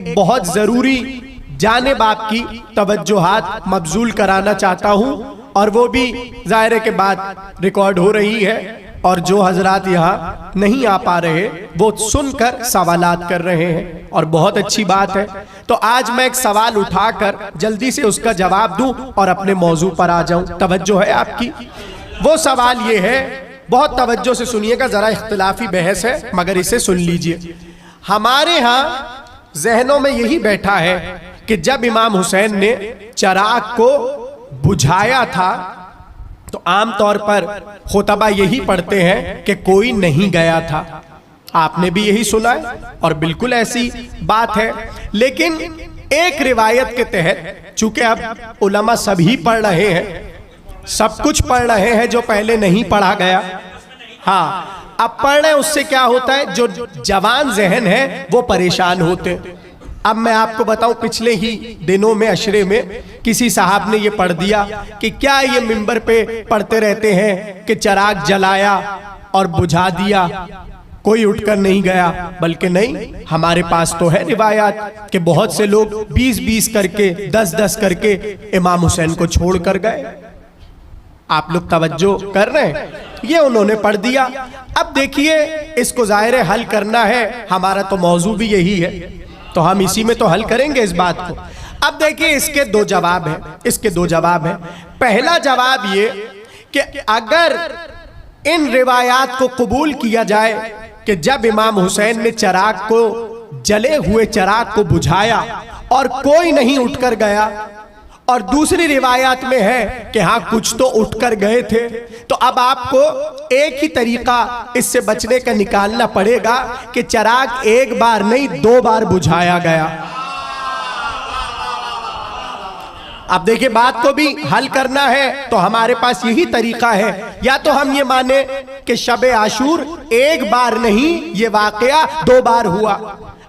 बहुत जरूरी जानिब आपकी तवज्जोहात मबजूल कराना चाहता हूं, और वो भी ज़ाहिर है के बाद रिकॉर्ड हो रही है, और जो हजरात यहाँ नहीं आ पा रहे वो सुनकर सवालात कर रहे हैं, और बहुत अच्छी बात है। तो आज मैं एक सवाल उठाकर जल्दी से उसका जवाब दूं और अपने मौजू पर आ जाऊं। तवज्जो है आपकी? वो सवाल ये है, बहुत तवज्जो से सुनिएगा, जरा इख्तिलाफी बहस है मगर इसे सुन लीजिए। हमारे यहाँ जहनों में यही बैठा है कि जब इमाम हुसैन ने चिराग को बुझाया था तो आमतौर पर खुतबा यही पढ़ते हैं कि कोई नहीं गया था। आपने भी यही सुना है और बिल्कुल ऐसी बात है। लेकिन एक रिवायत के तहत, चूंकि अब उलमा सभी पढ़ रहे हैं, सब कुछ पढ़ रहे हैं जो पहले नहीं पढ़ा गया, हाँ अब पढ़ रहे हैं, उससे क्या होता है, जो जवान जहन है वो परेशान होते। अब मैं आपको बताऊं, पिछले ही दिनों में अशरे में किसी साहब ने ये पढ़ दिया कि क्या ये मिंबर पे पढ़ते रहते हैं कि चिराग जलाया और बुझा दिया, कोई उठकर नहीं गया। बल्कि नहीं, हमारे पास तो है रिवायात कि बहुत से लोग 20-20 करके 10-10 करके इमाम हुसैन को छोड़ कर गए। आप लोग तवज्जो कर रहे हैं? ये उन्होंने पढ़ दिया। अब देखिए, इसको ज़ाहिर है हल करना है, हमारा तो मौजू भी यही है, तो हम इसी में तो हल करेंगे इस बात को। अब देखिए, इसके दो जवाब हैं, इसके दो जवाब हैं। पहला जवाब ये कि अगर इन रिवायात को कबूल किया जाए कि जब इमाम हुसैन ने चिराग को, जले हुए चिराग को बुझाया और कोई नहीं उठकर गया, और दूसरी रिवायात में है कि हाँ कुछ तो उठकर गए थे, तो अब आपको एक ही तरीका इससे बचने का निकालना पड़ेगा कि चिराग एक बार नहीं 2 बार बुझाया गया। अब देखिए, बात को भी हल करना है तो हमारे पास यही तरीका है, या तो हम ये माने कि शब-ए आशूर एक बार नहीं, ये वाकया 2 बार हुआ।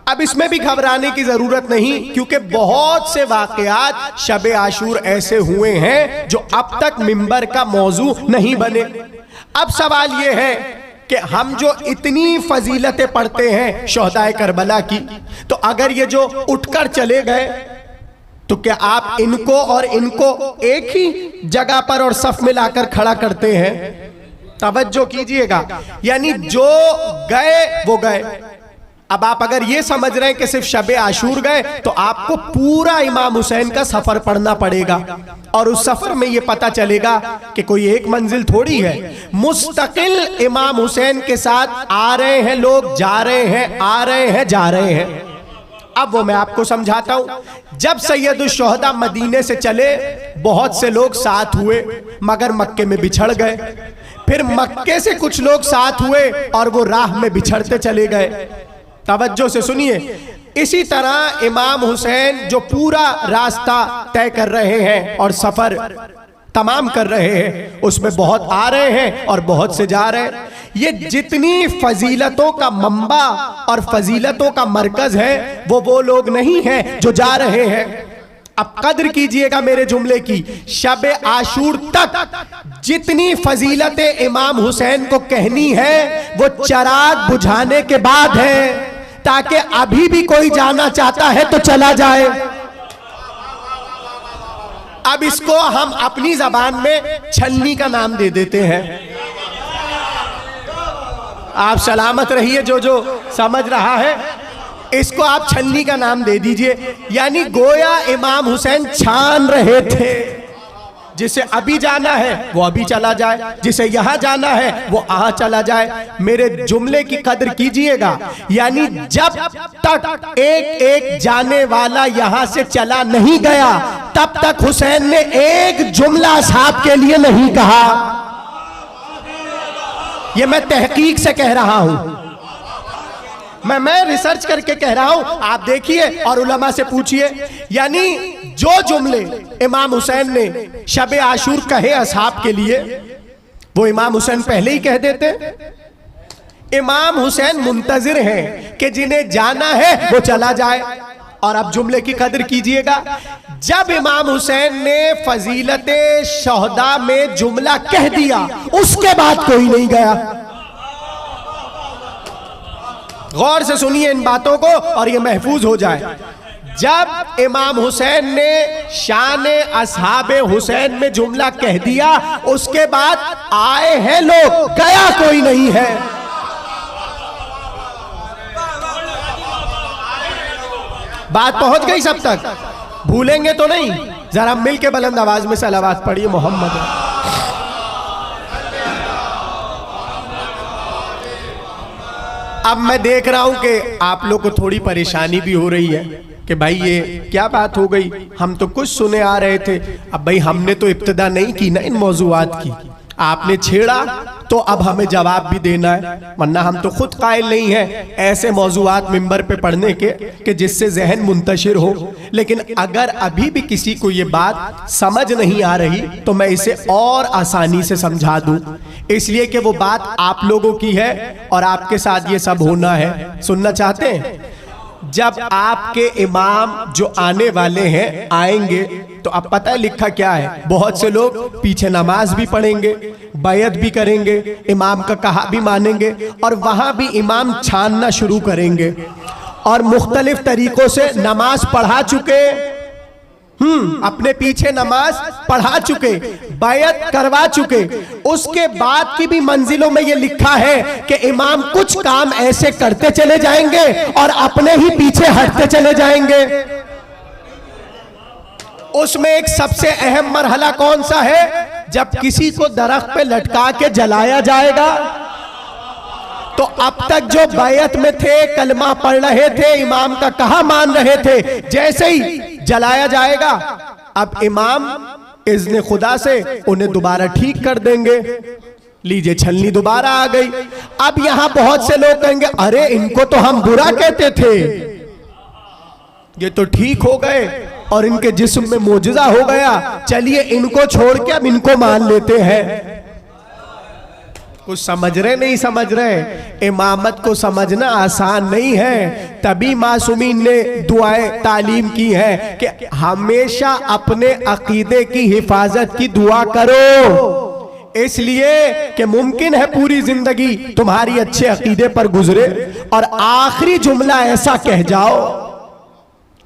अब इसमें भी घबराने की जरूरत नहीं, क्योंकि बहुत से वाकयात शब-ए आशूर ऐसे हुए हैं जो अब तक मिंबर का मौजू नहीं बने। अब सवाल ये है कि हम जो इतनी फजीलतें पढ़ते हैं शोहदाए करबला की, तो अगर ये जो उठकर चले गए तो क्या आप इनको और इनको एक ही जगह पर और सफ में लाकर खड़ा करते हैं? तवज्जो कीजिएगा, यानी जो गए वो गए। अब आप अगर ये समझ रहे हैं कि सिर्फ शब-ए आशूर गए, तो आपको पूरा इमाम हुसैन का सफर पढ़ना पड़ेगा, और उस सफर में ये पता चलेगा कि कोई एक मंजिल थोड़ी है, मुस्तकिल इमाम हुसैन के साथ आ रहे हैं लोग, जा रहे हैं, आ रहे हैं, जा रहे हैं। अब वो मैं आपको समझाता हूं। जब सैयदुश्शोहदा मदीने से चले, बहुत से लोग साथ हुए मगर मक्के में बिछड़ गए, फिर मक्के से कुछ लोग साथ हुए और वो राह में बिछड़ते चले गए। तवज्जो से सुनिए, इसी तरह इमाम हुसैन जो पूरा रास्ता तय कर रहे हैं और सफर तमाम कर रहे हैं, उसमें बहुत आ रहे हैं और बहुत से जा रहे हैं। ये जितनी फजीलतों का मंबा और फजीलतों का मरकज है, वो लोग नहीं हैं जो जा रहे हैं। अब कद्र कीजिएगा मेरे जुमले की, शब-ए आशूर तक जितनी फजीलतें इमाम हुसैन को कहनी है वो चिराग बुझाने के बाद है, ताकि अभी भी कोई जाना चाहता है तो चला जाए। अब इसको हम अपनी जबान में छलनी का नाम दे देते हैं। आप सलामत रहिए, जो समझ रहा है इसको आप छलनी का नाम दे दीजिए। यानी गोया इमाम हुसैन छान रहे थे, जिसे अभी जाना है वो अभी चला जाए, जिसे यहां जाना है वो वहां चला जाए। मेरे जुमले की कद्र कीजिएगा, यानी जब तक एक एक जाने वाला यहां से चला नहीं गया, तब तक हुसैन ने एक जुमला असहाब के लिए नहीं कहा। ये मैं तहकीक से कह रहा हूं, मैं रिसर्च करके कह रहा हूं, आप देखिए और उलमा से पूछिए। यानी जो जुमले इमाम हुसैन ने शब-ए आशूर कहे असहाब के लिए, वो इमाम हुसैन पहले ही कह देते। इमाम हुसैन मुंतजिर हैं कि जिन्हें जाना है वो चला जाए। और अब जुमले की कद्र कीजिएगा, जब इमाम हुसैन ने फजीलते शोहदा में जुमला कह दिया, उसके बाद कोई नहीं गया। गौर से सुनिए इन बातों को और ये महफूज हो जाए। जब इमाम हुसैन ने शान असहाबे हुसैन में जुमला कह दिया, उसके बाद आए हैं लोग, गया कोई नहीं है। बात पहुंच गई सब तक, भूलेंगे तो नहीं। जरा मिल के बुलंद आवाज में सलावत पढ़िए मोहम्मद। अब मैं देख रहा हूं कि आप लोग को थोड़ी परेशानी भी हो रही है कि भाई ये क्या बात हो गई, हम तो कुछ सुने आ रहे थे। अब भाई हमने तो इब्तिदा नहीं की ना इन मौजूआत की, आपने छेड़ा तो अब हमें जवाब भी देना है, वरना हम तो खुद कायल नहीं है ऐसे मौजूआत मिंबर पे पढ़ने के कि जिससे जहन मुंतशिर हो। लेकिन अगर अभी भी किसी को ये बात समझ नहीं आ रही तो मैं इसे और आसानी से समझा दूं, इसलिए कि वो बात आप लोगों की है और आपके साथ ये सब होना है। सुनना चाहते हैं? जब आपके इमाम जो आने वाले हैं आएंगे तो अब पता है लिखा क्या है, बहुत से लोग पीछे नमाज भी पढ़ेंगे, बैयत भी करेंगे, इमाम का कहा भी मानेंगे और वहां भी इमाम छानना शुरू करेंगे और मुख्तलिफ तरीकों से नमाज पढ़ा चुके, अपने पीछे नमाज पढ़ा चुके, बैयत करवा चुके, उसके बाद की भी मंजिलों में ये लिखा है कि इमाम कुछ काम ऐसे करते चले जाएंगे और अपने ही पीछे हटते चले जाएंगे। उसमें एक सबसे अहम मरहला कौन सा है? जब किसी को दरख्त पे लटका के जलाया जाएगा तो अब तक जो बैयत में थे, कलमा पढ़ रहे थे, इमाम का कहा मान रहे थे, जैसे ही जलाया जाएगा अब इमाम इज़्ने खुदा से उन्हें दोबारा ठीक कर देंगे। लीजिए छलनी दोबारा आ गई। अब यहां बहुत से लोग कहेंगे अरे इनको तो हम बुरा कहते थे, ये तो ठीक हो गए और इनके जिस्म में मोजज़ा हो गया, चलिए इनको छोड़ के अब इनको मान लेते हैं। कुछ समझ रहे नहीं समझ रहे? इमामत को समझना आसान नहीं है, तभी मासूमीन ने दुआएं तालीम की है कि हमेशा अपने अकीदे की हिफाजत की दुआ करो, इसलिए कि मुमकिन है पूरी जिंदगी तुम्हारी अच्छे अकीदे पर गुजरे और आखिरी जुमला ऐसा कह जाओ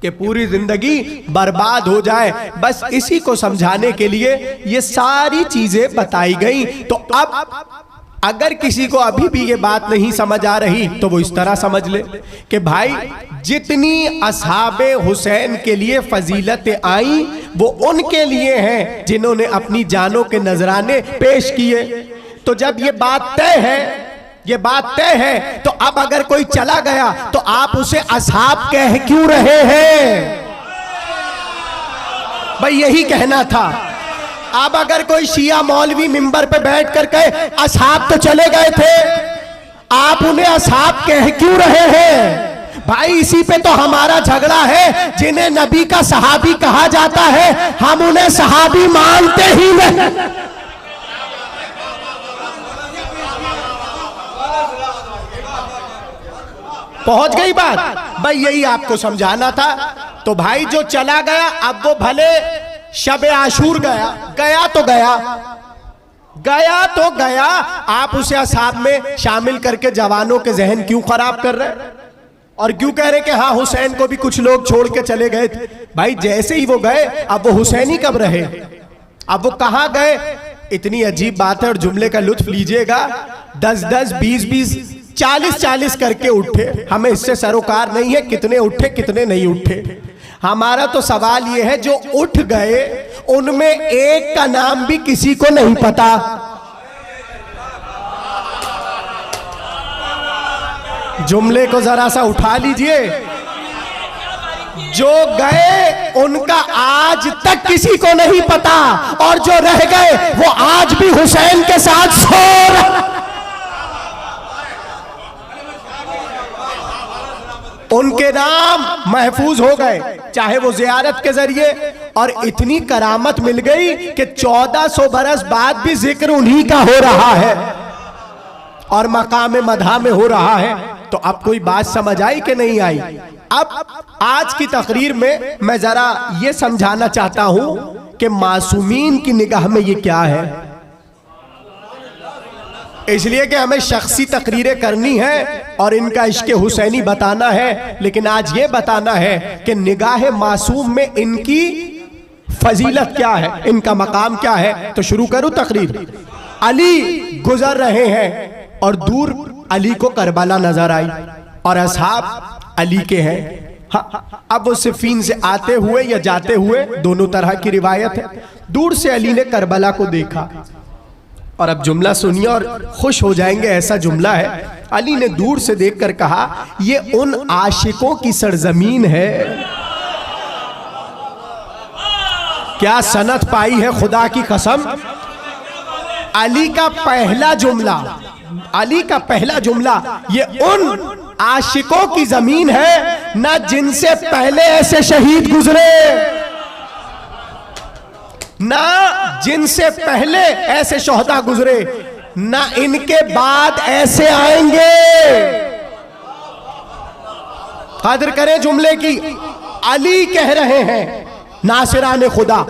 कि पूरी जिंदगी बर्बाद हो जाए। बस इसी को समझाने के लिए ये सारी चीजें बताई गई। तो अब अगर किसी को अभी भी ये बात नहीं समझ आ रही तो वो इस तरह समझ ले कि भाई जितनी असहाबे हुसैन के लिए फजीलतें आई वो उनके लिए हैं जिन्होंने अपनी जानों के नजराने पेश किए। तो जब ये बात तय है, ये बात तय है, तो अब अगर कोई चला गया तो आप उसे असहाब कह क्यों रहे हैं? भाई यही कहना था। अब अगर कोई शिया मौलवी मिंबर पे बैठ कर कहे असहाब तो चले गए थे, आप उन्हें असहाब कह क्यों रहे हैं? भाई इसी पे तो हमारा झगड़ा है। जिन्हें नबी का सहाबी कहा जाता है हम उन्हें सहाबी मानते ही नहीं। पहुंच गई बात? भाई यही आपको समझाना था। तो भाई जो चला गया अब वो भले शबे आशूर गया, गया तो गया, गया तो गया, आप उसे असहाब में शामिल करके जवानों के जहन क्यों खराब कर रहे हैं और क्यों कह रहे कि हाँ हुसैन को भी कुछ लोग छोड़ के चले गए थे? भाई जैसे ही वो गए अब वो हुसैनी कब रहे? अब वो कहां गए? इतनी अजीब बात है और जुमले का लुत्फ लीजिएगा। 10-10, 20-20, 40-40 करके उठे। हमें इससे सरोकार नहीं है कितने उठे कितने नहीं उठे। हमारा तो सवाल यह है जो उठ गए उनमें एक का नाम भी किसी को नहीं पता। जुमले को जरा सा उठा लीजिए। जो गए उनका आज तक किसी को नहीं पता और जो रह गए वो आज भी हुसैन के साथ सो रहे। उनके नाम महफूज हो गए, चाहे वो जियारत के जरिए, और इतनी करामत मिल गई कि 1400 बरस बाद भी जिक्र उन्हीं का हो रहा है और मकाम मदहा में हो रहा है। तो अब कोई बात समझ आई कि नहीं आई? अब आज की तकरीर में मैं जरा ये समझाना चाहता हूं कि मासूमीन की निगाह में ये क्या है। इसलिए कि हमें शख्सी तकरीरें करनी है और इनका इश्क हुसैनी बताना है, लेकिन आज ये बताना है कि निगाह मासूम में इनकी फजीलत क्या है, इनका मकाम क्या है। तो शुरू करूं तकरीर। अली गुजर रहे हैं और दूर अली को करबला नजर आई और असहाब अली के हैं। हाँ, अब वो सिफीन से आते हुए या जाते हुए, दोनों तरह की रिवायत है। दूर से अली ने करबला को देखा और अब जुमला सुनिए और खुश हो जाएंगे, ऐसा जुमला है। अली ने दूर से देखकर कहा, ये उन आशिकों की सरजमीन है। क्या सनत पाई है खुदा की कसम। अली का पहला जुमला, ये उन आशिकों की जमीन है ना जिनसे पहले ऐसे शहीद गुजरे, ना जिनसे पहले ऐसे शोहदा गुजरे, ना इनके बाद ऐसे आएंगे। कदर करें जुमले की। अली कह रहे हैं, नासिरान खुदा,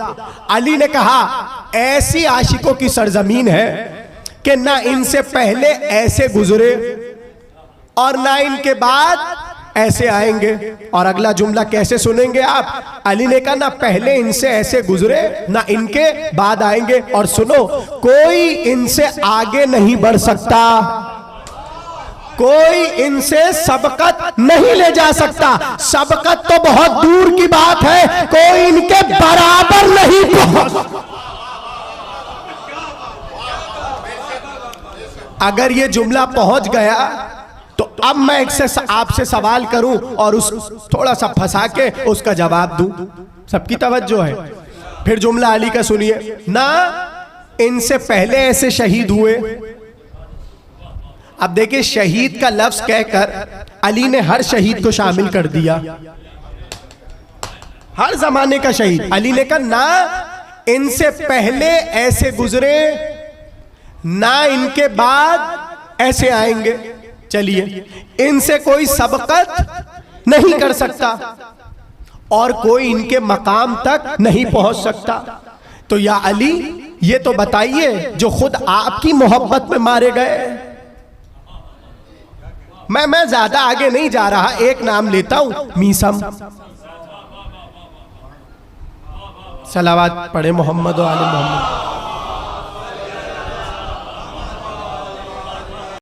अली ने कहा ऐसी आशिकों की सरजमीन है कि ना इनसे पहले ऐसे गुजरे और ना इनके बाद ऐसे आएंगे। और अगला जुमला कैसे सुनेंगे आप। अली ने कहा ना पहले इनसे ऐसे गुजरे ना इनके बाद आएंगे। और सुनो, कोई इनसे आगे नहीं बढ़ सकता, कोई इनसे सबकत नहीं ले जा सकता। सबकत तो बहुत दूर की बात है, कोई इनके बराबर नहीं पहुंच। अगर ये जुमला पहुंच गया तो अब मैं आपसे सवाल करूं और उस थोड़ा सा फंसा के उसका जवाब दूं। सबकी तवज्जो है। फिर जुमला अली का सुनिए, ना इनसे पहले ऐसे शहीद हुए। अब देखिए, शहीद का लफ्ज कहकर अली ने हर शहीद को शामिल कर दिया, हर जमाने का शहीद। अली ने कहा ना इनसे पहले ऐसे गुजरे ना इनके बाद ऐसे आएंगे। चलिए, इनसे कोई सबकत नहीं कर सकता और कोई इनके मकाम तक नहीं पहुंच सकता। तो या अली, ये तो बताइए जो खुद आपकी मोहब्बत में मारे गए। मैं ज्यादा आगे नहीं जा रहा, एक नाम लेता हूं, मीसम। सलावत पढ़े मोहम्मद और आले मोहम्मद।